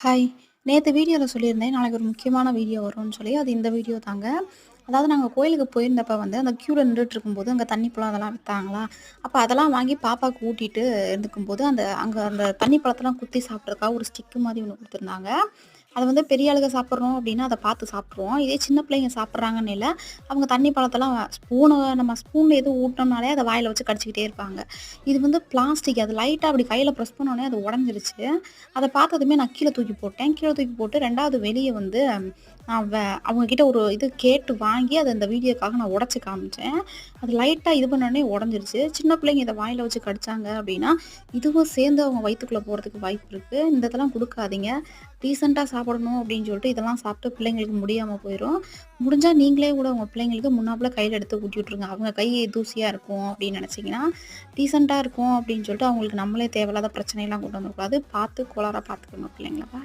Hi! நேத்து வீடியோல சொல்லியிருந்தேன், நாளைக்கு ஒரு முக்கியமான வீடியோ வரும்னு சொல்லி. அது இந்த வீடியோ தாங்க. அதாவது நாங்க கோயிலுக்கு போயிருந்தப்ப வந்து, அந்த கியூல நின்னுட்டுருக்கும்போது, அங்க தண்ணி பழம் அதெல்லாம் வித்தாங்களா, அப்ப அதெல்லாம் வாங்கி பாப்பாக்கு ஊட்டிட்டு இருந்துக்கும்போது, அங்க அந்த தண்ணி பழத்தெல்லாம் குத்தி சாப்பிட்றதுக்காக ஒரு ஸ்டிக்கு மாரி ஒண்ணு குடுத்துருந்தாங்க. அத வந்து பெரிய ஆளுக சாப்பிட்றோம் அப்டின்னா, அத பார்த்து சாப்ட்டுருவோம். இதே சின்ன பிள்ளைங்க சாப்பிட்றாங்கன்னையில, அவங்க தண்ணி பழத்தெல்லாம் நம்ம ஸ்பூன்ல எதுவும் ஊட்டுனோம்னாலே, அத வாயில வச்சு கடிச்சுக்கிட்டே இருப்பாங்க. இது வந்து பிளாஸ்டிக். அது லைட்டா அப்படி கையில பிரஸ் பண்ணோனே அது உடைஞ்சிருச்சு. அத பார்த்ததுமே நான் கீழ தூக்கி போட்டேன். கீழ தூக்கி போட்டு 2வது வெளிய வந்து நான் அவங்க கிட்ட ஒரு இது கேட்டு வாங்கி அத இந்த வீடியோக்காக நான் உடைச்சு காமிச்சேன். அது லைட்டா இது பண்ணோனே உடைஞ்சிருச்சு. சின்ன பிள்ளைங்க இத வாயில வச்சு கடிச்சாங்க அப்படின்னா, இதுவும் சேர்ந்து அவங்க வயித்துக்குள்ள போறதுக்கு வாய்ப்பு இருக்கு. இந்த இதெல்லாம் குடுக்காதீங்க. டீசென்ட்டா சாப்பிடணும் அப்படின்னு சொல்லிட்டு இதெல்லாம் சாப்பிட்டு பிள்ளைங்களுக்கு முடியாம போயிரும். முடிஞ்சா நீங்களே கூட உங்க பிள்ளைங்களுக்கு முன்னாப்புல கையில எடுத்து ஊட்டி விட்டுருங்க. அவங்க கை தூசியா இருக்கும் அப்படின்னு நினைச்சீங்கன்னா, டீசென்ட்டா இருக்கும் அப்படின்னு சொல்லிட்டு அவங்களுக்கு நம்மளே தேவையில்லாத பிரச்சனைலாம் கொண்டு வந்துரக்கூடாது. பார்த்து கோளாறா பார்த்துக்கோங்க பிள்ளைங்கள.